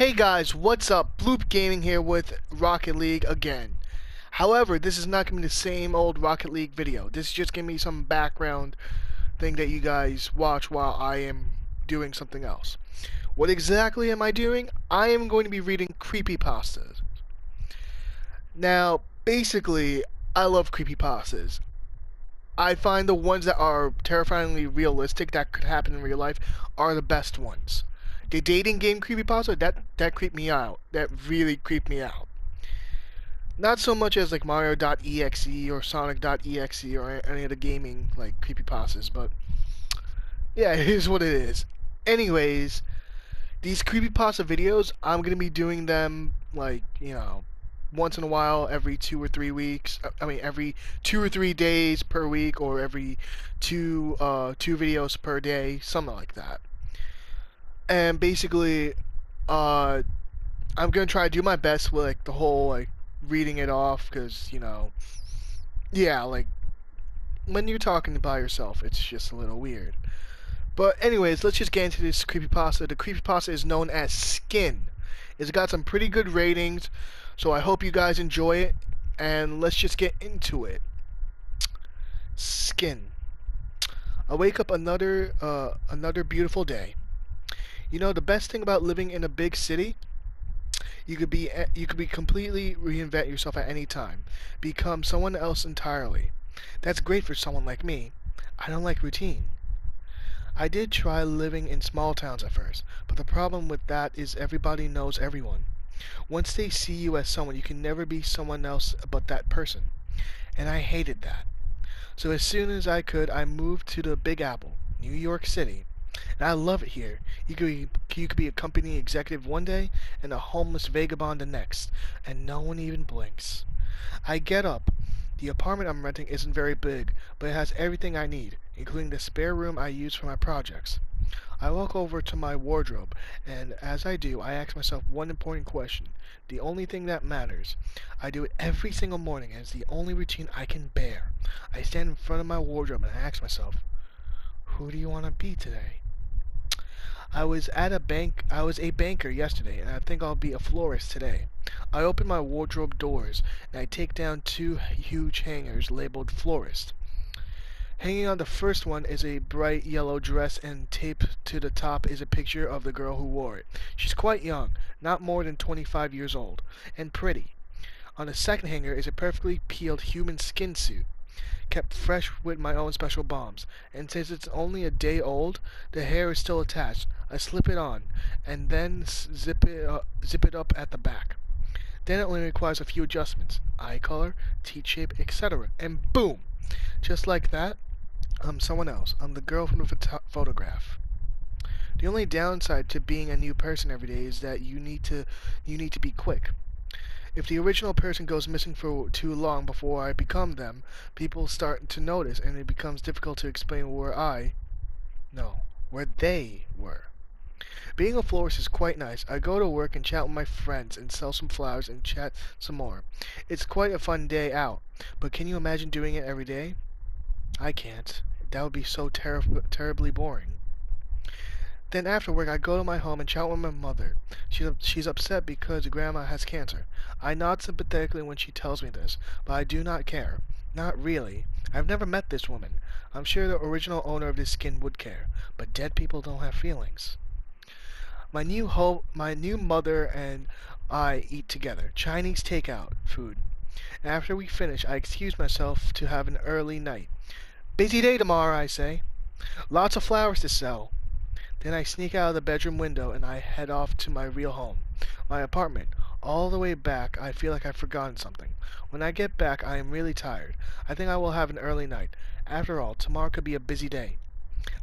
Hey guys, what's up? Bloop Gaming here with Rocket League again. However, this is not going to be the same old Rocket League video. This is just going to be some background thing that you guys watch while I am doing something else. What exactly am I doing? I am going to be reading Creepypastas. Now, basically, I love Creepypastas. I find the ones that are terrifyingly realistic that could happen in real life are the best ones. The dating game creepypasta that creeped me out. That really creeped me out. Not so much as like Mario.exe or Sonic.exe or any of the gaming like creepypastas, but yeah, it is what it is. Anyways, these creepypasta videos, I'm gonna be doing them like, once in a while, every 2 or 3 weeks. Every 2 or 3 days per week, or every two videos per day, something like that. And basically, uh, I'm gonna try to do my best with like the whole like reading it off, because yeah, like when you're talking by yourself, it's just a little weird. But anyways, let's just get into this creepypasta. The creepypasta is known as Skin. It's got some pretty good ratings, so I hope you guys enjoy it. And let's just get into it. Skin. I wake up another beautiful day. You know the best thing about living in a big city? You could be completely reinvent yourself at any time, become someone else entirely. That's great for someone like me. I don't like routine. I did try living in small towns at first, but the problem with that is everybody knows everyone. Once they see you as someone, you can never be someone else but that person. And I hated that. So as soon as I could, I moved to the Big Apple, New York City. And I love it here. You could be a company executive one day and a homeless vagabond the next, and no one even blinks. I get up. The apartment I'm renting isn't very big, but it has everything I need, including the spare room I use for my projects. I walk over to my wardrobe, and as I do, I ask myself one important question. The only thing that matters. I do it every single morning, and it's the only routine I can bear. I stand in front of my wardrobe and I ask myself, who do you want to be today? I was a banker yesterday, and I think I'll be a florist today. I open my wardrobe doors, and I take down two huge hangers labeled florist. Hanging on the first one is a bright yellow dress, and taped to the top is a picture of the girl who wore it. She's quite young, not more than 25 years old, and pretty. On the second hanger is a perfectly peeled human skin suit, kept fresh with my own special bombs, and since it's only a day old, the hair is still attached. I slip it on, and then zip it up at the back. Then it only requires a few adjustments, eye color, teeth shape, etc. And boom! Just like that, I'm someone else. I'm the girl from the photograph. The only downside to being a new person every day is that you need to be quick. If the original person goes missing for too long before I become them, people start to notice, and it becomes difficult to explain where they were. Being a florist is quite nice. I go to work and chat with my friends and sell some flowers and chat some more. It's quite a fun day out. But can you imagine doing it every day? I can't. That would be so terribly boring. Then after work, I go to my home and chat with my mother. She's upset because grandma has cancer. I nod sympathetically when she tells me this, but I do not care. Not really. I've never met this woman. I'm sure the original owner of this skin would care, but dead people don't have feelings. My new mother and I eat together. Chinese takeout food. After we finish, I excuse myself to have an early night. Busy day tomorrow, I say. Lots of flowers to sell. Then I sneak out of the bedroom window and I head off to my real home, my apartment. All the way back, I feel like I've forgotten something. When I get back, I am really tired. I think I will have an early night. After all, tomorrow could be a busy day.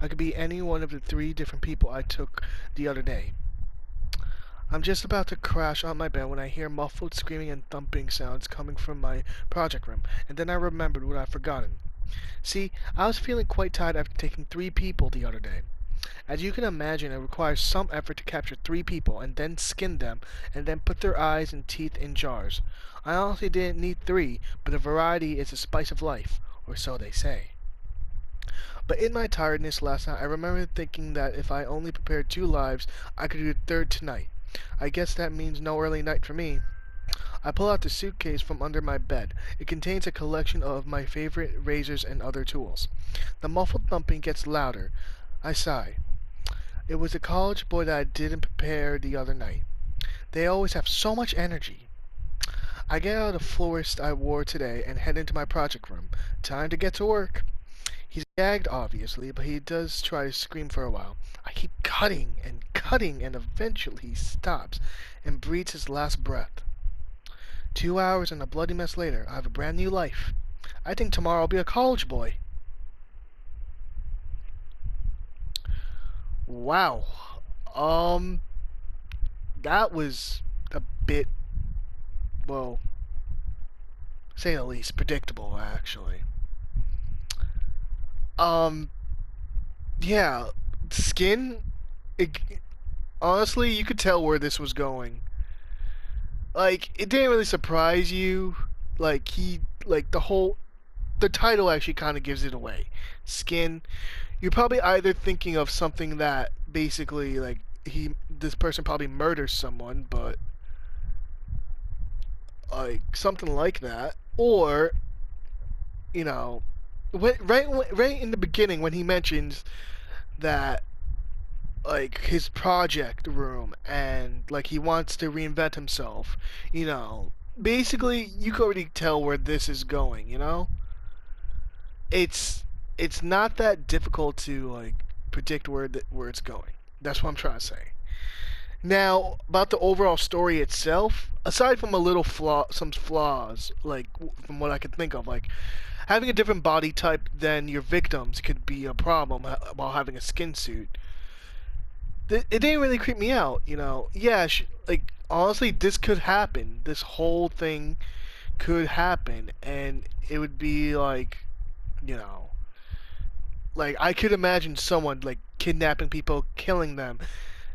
I could be any one of the 3 different people I took the other day. I'm just about to crash on my bed when I hear muffled screaming and thumping sounds coming from my project room, and then I remembered what I'd forgotten. See, I was feeling quite tired after taking 3 people the other day. As you can imagine, it requires some effort to capture 3 people and then skin them and then put their eyes and teeth in jars. I honestly didn't need 3, but the variety is the spice of life, or so they say. But in my tiredness last night, I remember thinking that if I only prepared 2 lives, I could do the third tonight. I guess that means no early night for me. I pull out the suitcase from under my bed. It contains a collection of my favorite razors and other tools. The muffled thumping gets louder. I sigh. It was the college boy that I didn't prepare the other night. They always have so much energy. I get out of the florist I wore today and head into my project room. Time to get to work. He's gagged, obviously, but he does try to scream for a while. I keep cutting, and eventually he stops and breathes his last breath. 2 hours and a bloody mess later, I have a brand new life. I think tomorrow I'll be a college boy. Wow. Um, that was a bit, well, say the least, predictable, actually. Um, yeah, skin, it, honestly, you could tell where this was going. Like, it didn't really surprise you. Like, the title actually kind of gives it away. Skin, you're probably either thinking of something that basically, like, this person probably murders someone, but, like, something like that. Or, you know, right in the beginning when he mentions that like his project room and like he wants to reinvent himself, basically you can already tell where this is going. It's it's not that difficult to like predict where it's going. That's what I'm trying to say. Now, about the overall story itself, aside from some flaws, like from what I can think of, like having a different body type than your victims could be a problem while having a skin suit. It didn't really creep me out. Yeah, like honestly, this could happen. This whole thing could happen, and it would be you know, like I could imagine someone like kidnapping people, killing them,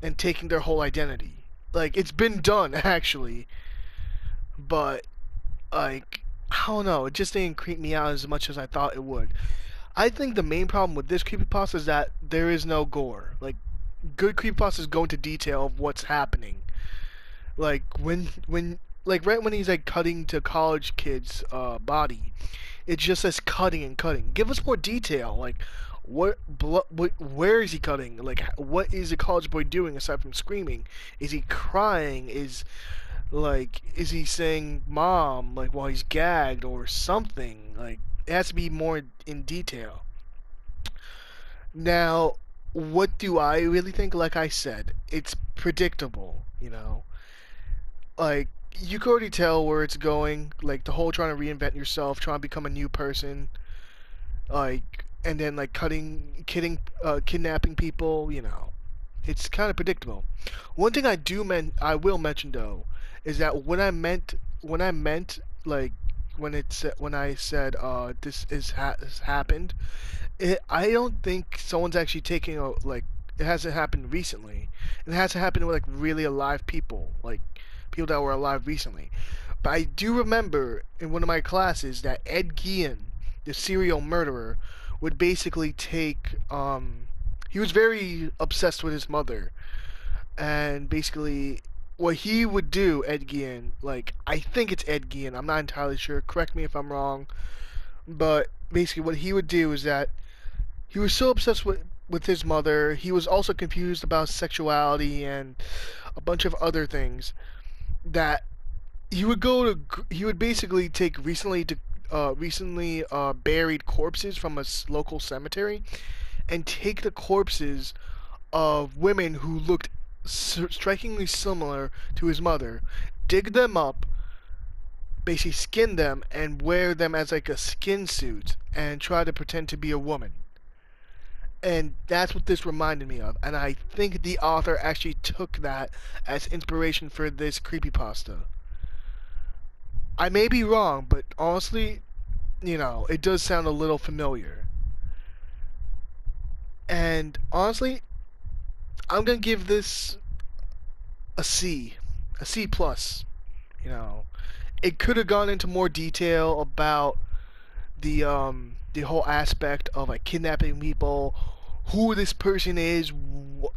and taking their whole identity. Like it's been done actually, but like I don't know, it just didn't creep me out as much as I thought it would. I think the main problem with this creepypasta is that there is no gore. Like good creepypastas go into detail of what's happening. Like like right when he's like cutting to college kids body, it just says cutting and cutting. Give us more detail. Like where is he cutting? Like what is a college boy doing aside from screaming? Is he crying? Is he saying mom like while he's gagged or something? Like it has to be more in detail. Now, what do I really think? Like I said, it's predictable. Like you can already tell where it's going. Like the whole trying to reinvent yourself, trying to become a new person, and then like kidnapping people. It's kind of predictable. One thing I will mention though, is that when I meant like when I said this happened, I don't think someone's actually taking a like it hasn't happened recently. It hasn't happened with like really alive people, like people that were alive recently. But I do remember in one of my classes that Ed Gein, the serial murderer, would basically take he was very obsessed with his mother, and basically what he would do, Ed Gein, like I think it's Ed Gein, I'm not entirely sure. Correct me if I'm wrong, but basically what he would do is that he was so obsessed with his mother. He was also confused about sexuality and a bunch of other things that he would basically take recently buried corpses from a local cemetery and take the corpses of women who looked strikingly similar to his mother, dig them up, basically skin them and wear them as like a skin suit and try to pretend to be a woman. And that's what this reminded me of. And I think the author actually took that as inspiration for this creepypasta. I may be wrong, but honestly, it does sound a little familiar. And honestly, I'm gonna give this a C, a C plus. You know, it could have gone into more detail about the whole aspect of like kidnapping people, who this person is,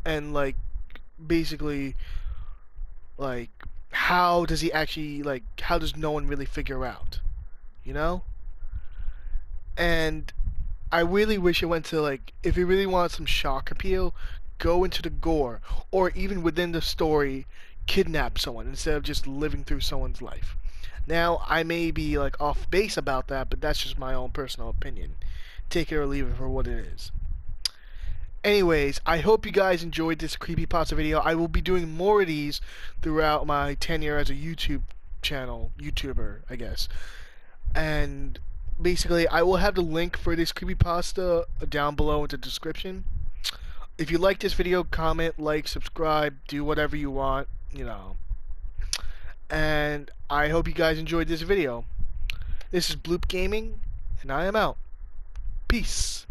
and like basically Like, how does he actually, like, how does no one really figure out? You know? And I really wish it went to, like, if you really want some shock appeal, go into the gore, or even within the story, kidnap someone instead of just living through someone's life. Now, I may be, like, off base about that, but that's just my own personal opinion. Take it or leave it for what it is. Anyways, I hope you guys enjoyed this creepypasta video. I will be doing more of these throughout my tenure as a YouTuber, I guess. And basically, I will have the link for this creepypasta down below in the description. If you like this video, comment, like, subscribe, do whatever you want, you know. And I hope you guys enjoyed this video. This is Bloop Gaming, and I am out. Peace.